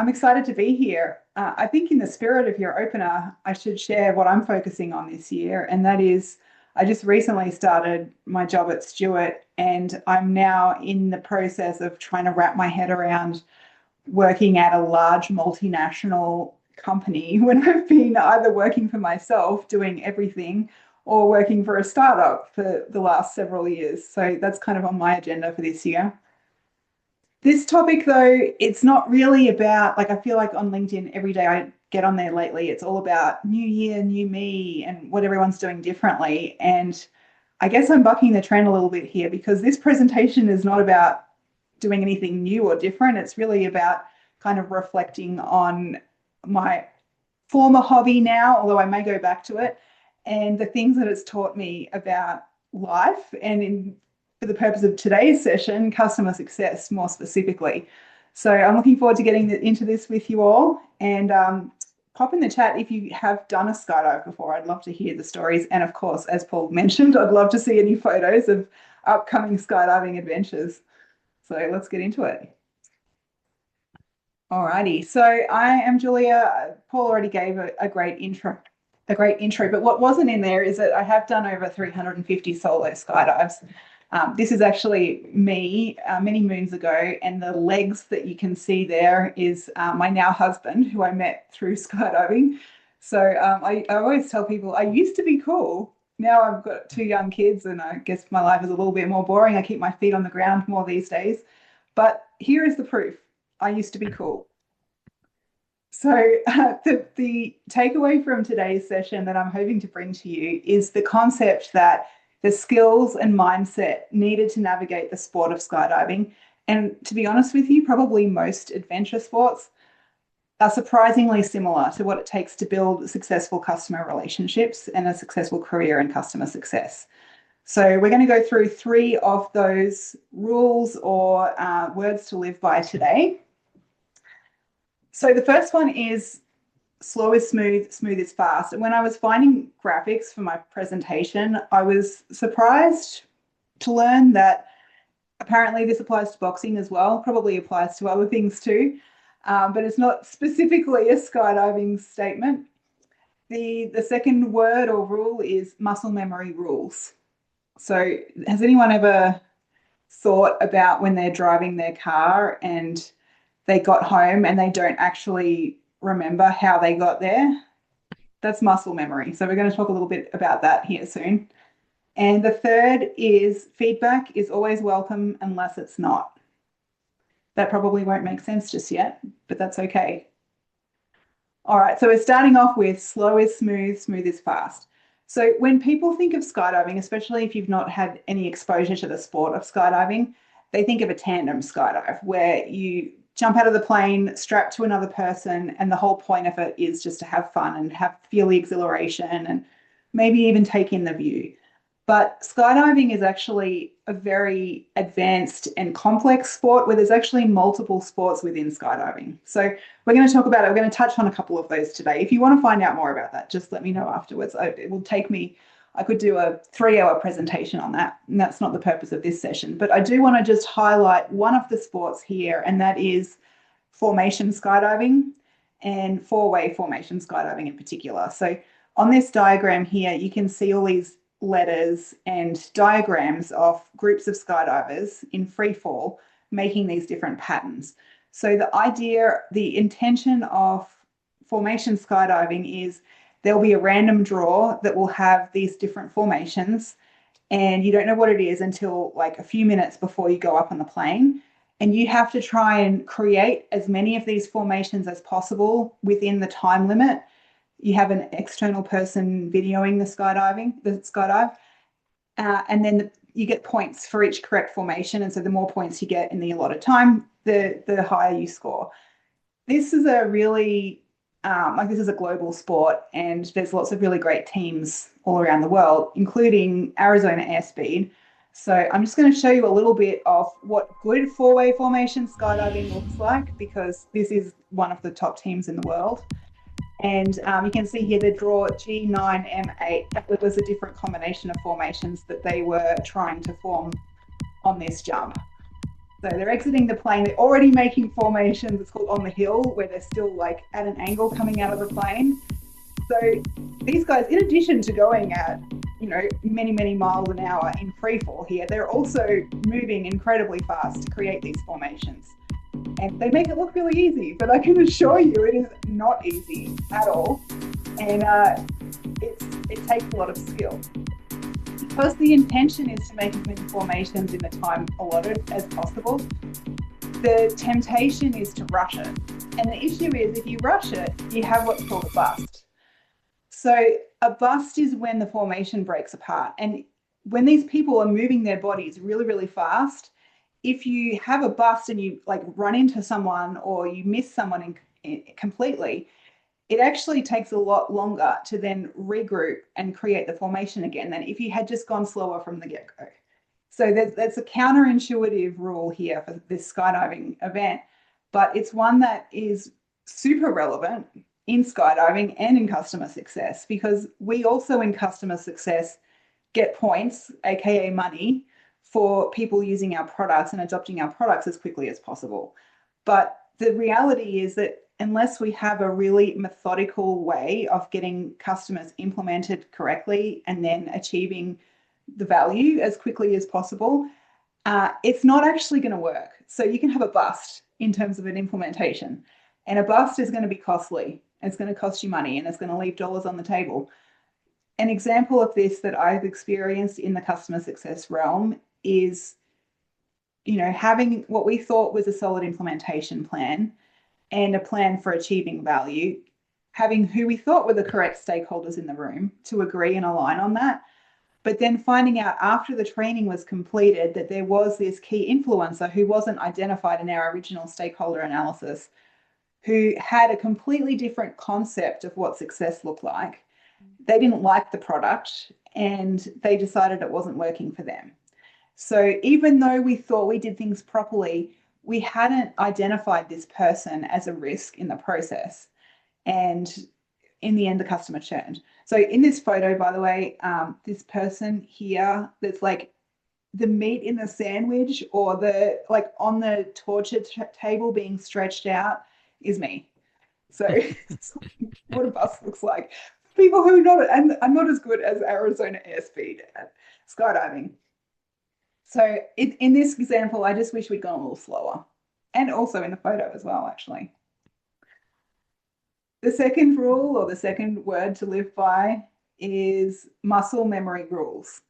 I'm excited to be here. I think, in the spirit of your opener, I should share what I'm focusing on this year, and that is I just recently started my job at Stewart, and I'm now in the process of trying to wrap my head around working at a large multinational company when I've been either working for myself, doing everything, or working for a startup for the last several years. So that's kind of on my agenda for this year. This topic, though, it's not really about, like, I feel like on LinkedIn every day I get on there lately, it's all about new year, new me, and what everyone's doing differently. And I guess I'm bucking the trend a little bit here because this presentation is not about doing anything new or different. It's really about kind of reflecting on my former hobby now, although I may go back to it, and the things that it's taught me about life and, for the purpose of today's session, customer success more specifically. So I'm looking forward to getting into this with you all, and pop in the chat if you have done a skydive before. I'd love to hear the stories. And of course, as Paul mentioned, I'd love to see any photos of upcoming skydiving adventures. So let's get into it. Alrighty, so I am Julia. Paul already gave a great intro, but what wasn't in there is that I have done over 350 solo skydives. This is actually me many moons ago, and the legs that you can see there is my now husband, who I met through skydiving. So I always tell people I used to be cool. Now I've got two young kids, and I guess my life is a little bit more boring. I keep my feet on the ground more these days. But here is the proof. I used to be cool. So the takeaway from today's session that I'm hoping to bring to you is the concept that the skills and mindset needed to navigate the sport of skydiving, and to be honest with you, probably most adventure sports, are surprisingly similar to what it takes to build successful customer relationships and a successful career in customer success. So we're going to go through three of those rules or words to live by today. So the first one is slow is smooth, smooth is fast. And when I was finding graphics for my presentation, I was surprised to learn that apparently this applies to boxing as well, probably applies to other things too, but it's not specifically a skydiving statement. The second word or rule is muscle memory rules. So has anyone ever thought about when they're driving their car and they got home and they don't actually remember how they got there? That's muscle memory. So we're going to talk a little bit about that here soon. And the third is feedback is always welcome unless it's not. That probably won't make sense just yet, but that's okay. All right, so we're starting off with slow is smooth, smooth is fast. So when people think of skydiving, especially if you've not had any exposure to the sport of skydiving, they think of a tandem skydive where you jump out of the plane, strapped to another person, and the whole point of it is just to have fun and feel the exhilaration and maybe even take in the view. But skydiving is actually a very advanced and complex sport where there's actually multiple sports within skydiving. So we're going to talk about it. We're going to touch on a couple of those today. If you want to find out more about that, just let me know afterwards. It will take me, I could do a 3-hour presentation on that, and that's not the purpose of this session. But I do want to just highlight one of the sports here, and that is formation skydiving and four-way formation skydiving in particular. So on this diagram here, you can see all these letters and diagrams of groups of skydivers in free fall making these different patterns. So the idea, the intention of formation skydiving is there'll be a random draw that will have these different formations, and you don't know what it is until like a few minutes before you go up on the plane. And you have to try and create as many of these formations as possible within the time limit. You have an external person videoing the skydive, and then you get points for each correct formation. And so the more points you get in the allotted time, the higher you score. This is a really, this is a global sport, and there's lots of really great teams all around the world, including Arizona Airspeed. So I'm just going to show you a little bit of what good four-way formation skydiving looks like, because this is one of the top teams in the world. And you can see here the draw G9M8. That was a different combination of formations that they were trying to form on this jump. So they're exiting the plane. They're already making formations. It's called on the hill, where they're still like at an angle coming out of the plane. So these guys, in addition to going at, many, many miles an hour in free fall here, they're also moving incredibly fast to create these formations. And they make it look really easy, but I can assure you it is not easy at all. And it takes a lot of skill. Because the intention is to make as many formations in the time allotted as possible, the temptation is to rush it. And the issue is, if you rush it, you have what's called a bust. So a bust is when the formation breaks apart. And when these people are moving their bodies really, really fast, if you have a bust and you like run into someone or you miss someone completely, it actually takes a lot longer to then regroup and create the formation again than if you had just gone slower from the get-go. So there's a counterintuitive rule here for this skydiving event, but it's one that is super relevant in skydiving and in customer success, because we also in customer success get points, aka money, for people using our products and adopting our products as quickly as possible. But the reality is that unless we have a really methodical way of getting customers implemented correctly and then achieving the value as quickly as possible, it's not actually going to work. So you can have a bust in terms of an implementation, and a bust is going to be costly. It's going to cost you money and it's going to leave dollars on the table. An example of this that I've experienced in the customer success realm is, having what we thought was a solid implementation plan and a plan for achieving value, having who we thought were the correct stakeholders in the room to agree and align on that, but then finding out after the training was completed that there was this key influencer who wasn't identified in our original stakeholder analysis, who had a completely different concept of what success looked like. They didn't like the product and they decided it wasn't working for them. So even though we thought we did things properly, we hadn't identified this person as a risk in the process. And in the end, the customer churned. So in this photo, by the way, this person here that's like the meat in the sandwich or the like on the torture table being stretched out is me. So what a bus looks like. People who are not as good as Arizona airspeed at skydiving. So in this example, I just wish we'd gone a little slower, and also in the photo as well, actually. The second rule, or the second word to live by, is muscle memory rules.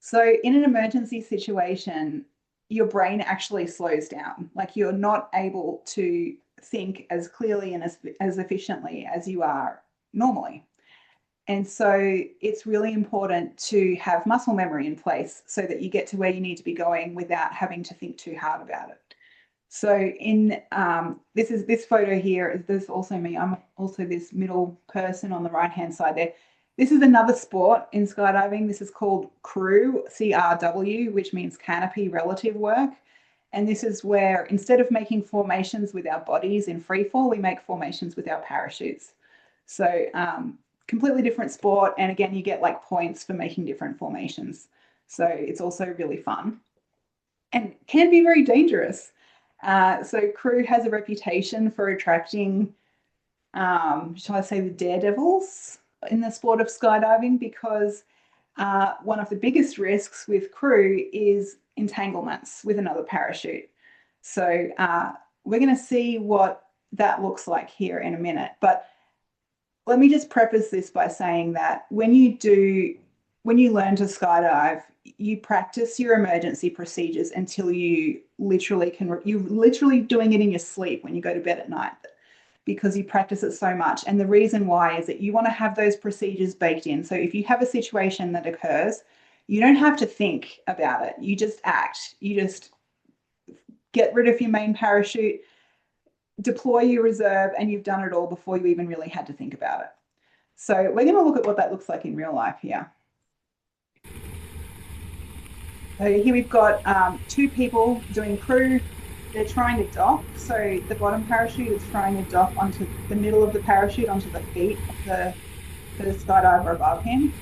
So in an emergency situation, your brain actually slows down. Like, you're not able to think as clearly and as efficiently as you are normally. And so it's really important to have muscle memory in place so that you get to where you need to be going without having to think too hard about it. So in this photo here, there's also me. I'm also this middle person on the right-hand side there. This is another sport in skydiving. This is called crew, CRW, which means canopy relative work. And this is where instead of making formations with our bodies in free fall, we make formations with our parachutes. So completely different sport. And again, you get like points for making different formations. So it's also really fun and can be very dangerous. So crew has a reputation for attracting, shall I say, the daredevils in the sport of skydiving, because one of the biggest risks with crew is entanglements with another parachute. So we're going to see what that looks like here in a minute. But let me just preface this by saying that when you learn to skydive, you practice your emergency procedures until you're literally doing it in your sleep when you go to bed at night, because you practice it so much. And the reason why is that you want to have those procedures baked in. So if you have a situation that occurs, you don't have to think about it. You just act. You just get rid of your main parachute, deploy your reserve, and you've done it all before you even really had to think about it. So we're going to look at what that looks like in real life here. So here we've got two people doing crew. They're trying to dock. So the bottom parachute is trying to dock onto the middle of the parachute, onto the feet of the skydiver above him.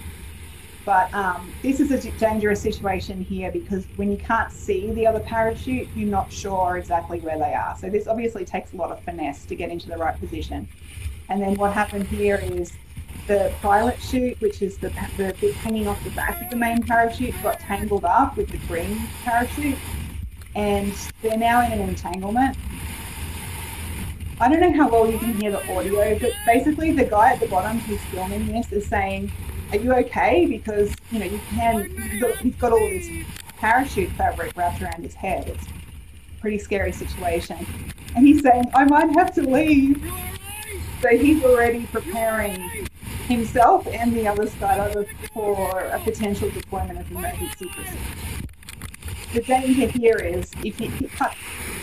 But this is a dangerous situation here because when you can't see the other parachute, you're not sure exactly where they are. So this obviously takes a lot of finesse to get into the right position. And then what happened here is the pilot chute, which is the bit hanging off the back of the main parachute, got tangled up with the green parachute, and they're now in an entanglement. I don't know how well you can hear the audio, but basically the guy at the bottom who's filming this is saying, "Are you okay?" Because he's got all this parachute fabric wrapped around his head. It's a pretty scary situation, and he's saying, "I might have to leave." So he's already preparing himself and the other skydiver for a potential deployment of emergency procedures. The danger here is if he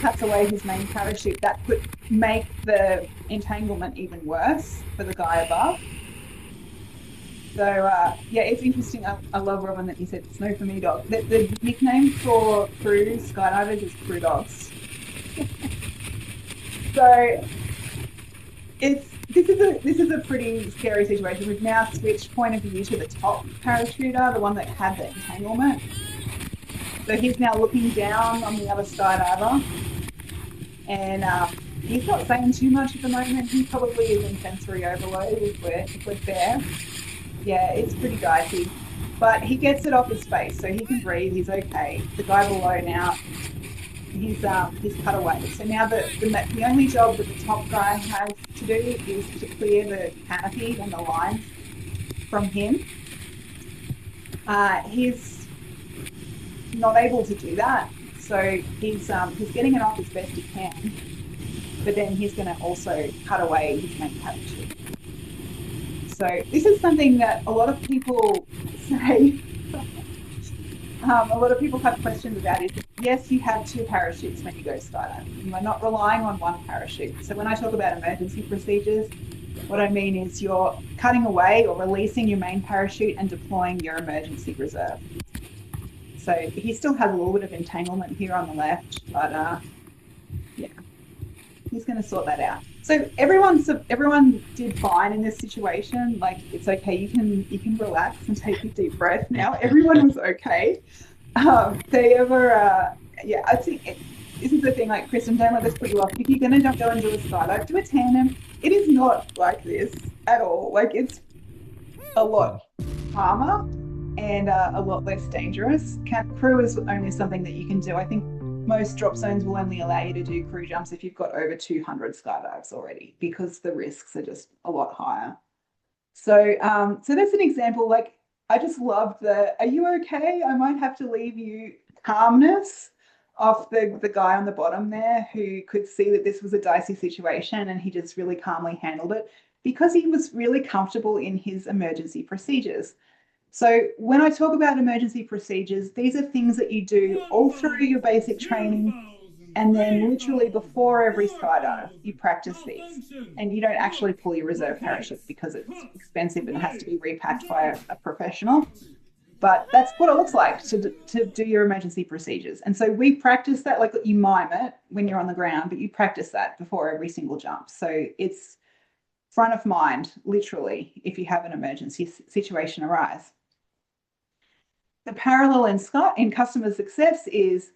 cuts away his main parachute, that could make the entanglement even worse for the guy above. So yeah, it's interesting. I love, Robin, that you said snow for me dog. The nickname for crew skydivers is crew dogs. So this is a pretty scary situation. We've now switched point of view to the top parachuter, the one that had the entanglement. So he's now looking down on the other skydiver, and he's not saying too much at the moment. He probably is in sensory overload if we're fair. Yeah, it's pretty dicey, but he gets it off his face, so he can breathe. He's okay. The guy below now, he's cut away. So now the only job that the top guy has to do is to clear the canopy and the lines from him. He's not able to do that, so he's getting it off as best he can, but then he's going to also cut away his main parachute. So this is something that a lot of people say. A lot of people have questions about is, yes, you have two parachutes when you go skydiving. You are not relying on one parachute. So when I talk about emergency procedures, what I mean is you're cutting away or releasing your main parachute and deploying your emergency reserve. So he still has a little bit of entanglement here on the left, but yeah, he's going to sort that out. So everyone did fine in this situation. Like, it's okay. You can relax and take a deep breath now. Everyone was okay. Yeah, I think this is the thing. Like, Kristen, don't let this put you off. If you're going to go and do a skydive, do a tandem. It is not like this at all. Like, it's a lot calmer and a lot less dangerous. Crew is only something that you can do. I think most drop zones will only allow you to do crew jumps if you've got over 200 skydives already, because the risks are just a lot higher. So so that's an example. Like, I just loved the "are you okay? I might have to leave you" calmness of the guy on the bottom there, who could see that this was a dicey situation, and he just really calmly handled it because he was really comfortable in his emergency procedures. So when I talk about emergency procedures, these are things that you do all through your basic training, and then literally before every skydive, you practice these. And you don't actually pull your reserve parachute because it's expensive and has to be repacked by a professional. But that's what it looks like to do your emergency procedures. And so we practice that, like you mime it when you're on the ground, but you practice that before every single jump. So it's front of mind, literally, if you have an emergency situation arise. The parallel in customer success is,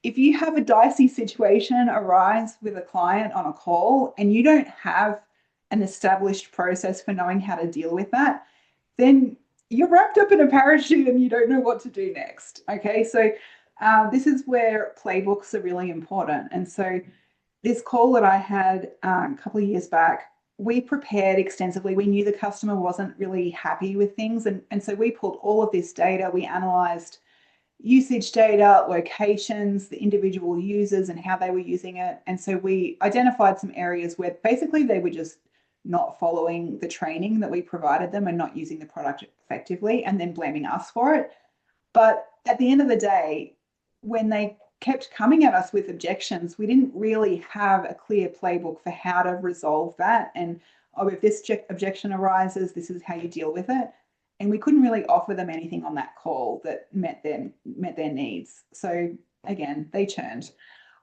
if you have a dicey situation arise with a client on a call and you don't have an established process for knowing how to deal with that, then you're wrapped up in a parachute and you don't know what to do next. Okay, so this is where playbooks are really important. And so this call that I had a couple of years back, we prepared extensively. We knew the customer wasn't really happy with things. And so we pulled all of this data. We analyzed usage data, locations, the individual users and how they were using it. And so we identified some areas where basically they were just not following the training that we provided them and not using the product effectively, and then blaming us for it. But at the end of the day, when they kept coming at us with objections, we didn't really have a clear playbook for how to resolve that. And, oh, if this objection arises, this is how you deal with it. And we couldn't really offer them anything on that call that met their needs. So again, they churned.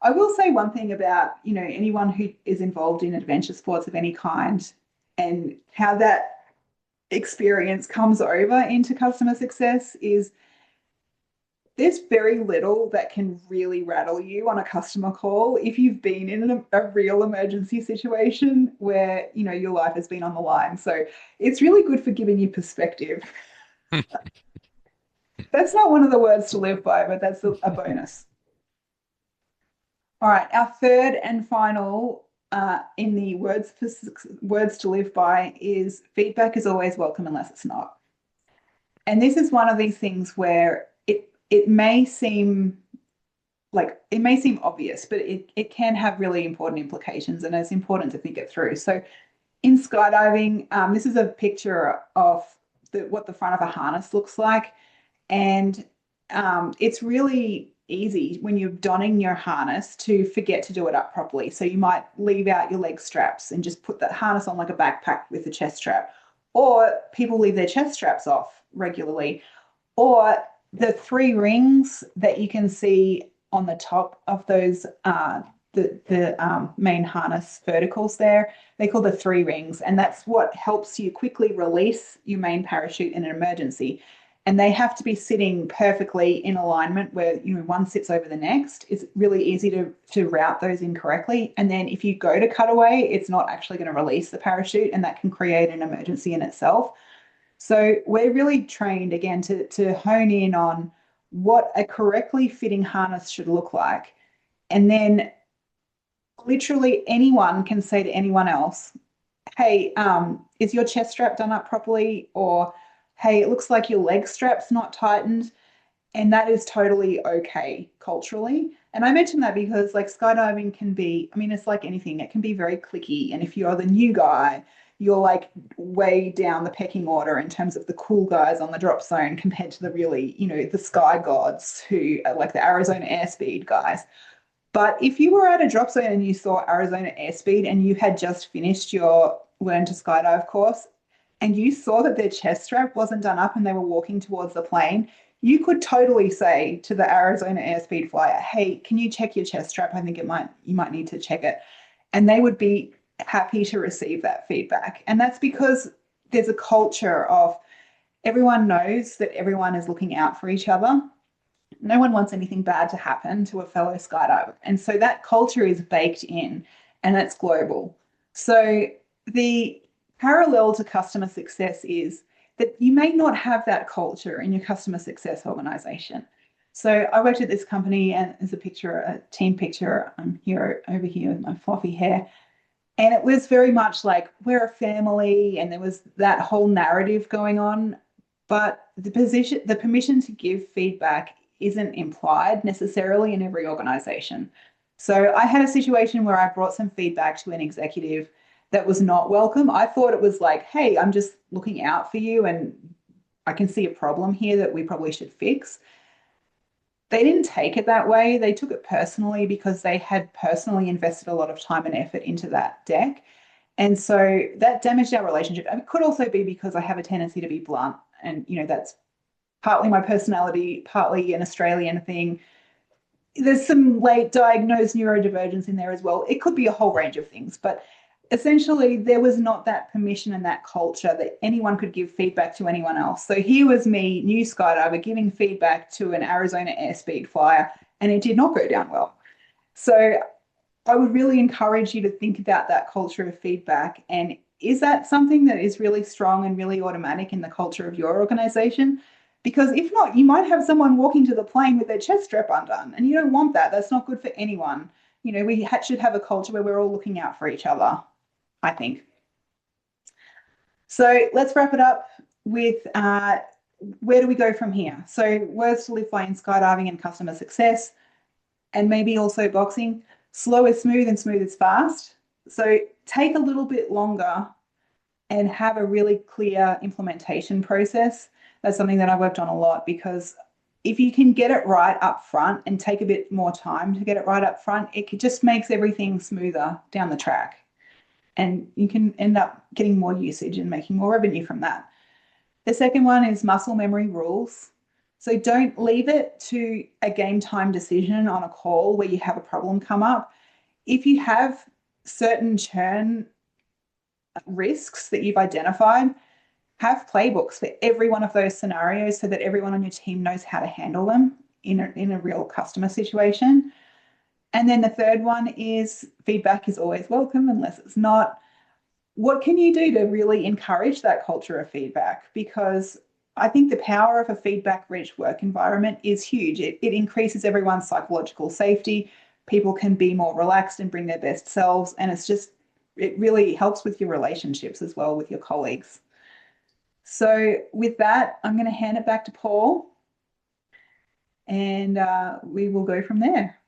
I will say one thing about, anyone who is involved in adventure sports of any kind, and how that experience comes over into customer success is there's very little that can really rattle you on a customer call if you've been in a real emergency situation where, you know, your life has been on the line. So it's really good for giving you perspective. That's not one of the words to live by, but that's a bonus. All right, our third and final in the words to live by is feedback is always welcome unless it's not. And this is one of these things where it may seem obvious, but it can have really important implications, and it's important to think it through. So in skydiving, this is a picture of what the front of a harness looks like. And it's really easy when you're donning your harness to forget to do it up properly. So you might leave out your leg straps and just put that harness on like a backpack with the chest strap. Or people leave their chest straps off regularly. Or the three rings that you can see on the top of those the main harness verticals there, they call the three rings, and that's what helps you quickly release your main parachute in an emergency. And they have to be sitting perfectly in alignment where, you know, one sits over the next. It's really easy to route those incorrectly. And then if you go to cut away, it's not actually going to release the parachute, and that can create an emergency in itself. So we're really trained again to hone in on what a correctly fitting harness should look like. And then literally anyone can say to anyone else, hey, is your chest strap done up properly? Or, hey, it looks like your leg strap's not tightened. And that is totally okay culturally. And I mention that because like skydiving can be, I mean, it's like anything, it can be very cliquey. And if you're the new guy, you're like way down the pecking order in terms of the cool guys on the drop zone compared to the really, you know, the sky gods who are like the Arizona airspeed guys. But if you were at a drop zone and you saw Arizona airspeed and you had just finished your learn to skydive course and you saw that their chest strap wasn't done up and they were walking towards the plane, you could totally say to the Arizona airspeed flyer, hey, can you check your chest strap? I think you might need to check it. And they would be happy to receive that feedback. And that's because there's a culture of everyone knows that everyone is looking out for each other. No one wants anything bad to happen to a fellow skydiver. And so that culture is baked in, and that's global. So the parallel to customer success is that you may not have that culture in your customer success organization. So I worked at this company, and there's a picture, a team picture. I'm here over here with my fluffy hair. And it was very much like we're a family, and there was that whole narrative going on. But the permission to give feedback isn't implied necessarily in every organization. So I had a situation where I brought some feedback to an executive that was not welcome. I thought it was like, hey, I'm just looking out for you, and I can see a problem here that we probably should fix. They didn't take it that way. They took it personally because they had personally invested a lot of time and effort into that deck. And so that damaged our relationship. And it could also be because I have a tendency to be blunt. And, you know, that's partly my personality, partly an Australian thing. There's some late diagnosed neurodivergence in there as well. It could be a whole range of things. But essentially, there was not that permission and that culture that anyone could give feedback to anyone else. So here was me, new skydiver, giving feedback to an Arizona airspeed flyer, and it did not go down well. So I would really encourage you to think about that culture of feedback. And is that something that is really strong and really automatic in the culture of your organization? Because if not, you might have someone walking to the plane with their chest strap undone, and you don't want that. That's not good for anyone. You know, we should have a culture where we're all looking out for each other, I think. So let's wrap it up with where do we go from here? So words to live by in skydiving and customer success, and maybe also boxing. Slow is smooth and smooth is fast. So take a little bit longer and have a really clear implementation process. That's something that I worked on a lot, because if you can get it right up front and take a bit more time to get it right up front, it just makes everything smoother down the track. And you can end up getting more usage and making more revenue from that. The second one is muscle memory rules. So don't leave it to a game time decision on a call where you have a problem come up. If you have certain churn risks that you've identified, have playbooks for every one of those scenarios so that everyone on your team knows how to handle them in a real customer situation. And then the third one is feedback is always welcome unless it's not. What can you do to really encourage that culture of feedback? Because I think the power of a feedback rich work environment is huge. It increases everyone's psychological safety. People can be more relaxed and bring their best selves. And it really helps with your relationships as well with your colleagues. So, with that, I'm going to hand it back to Paul and we will go from there.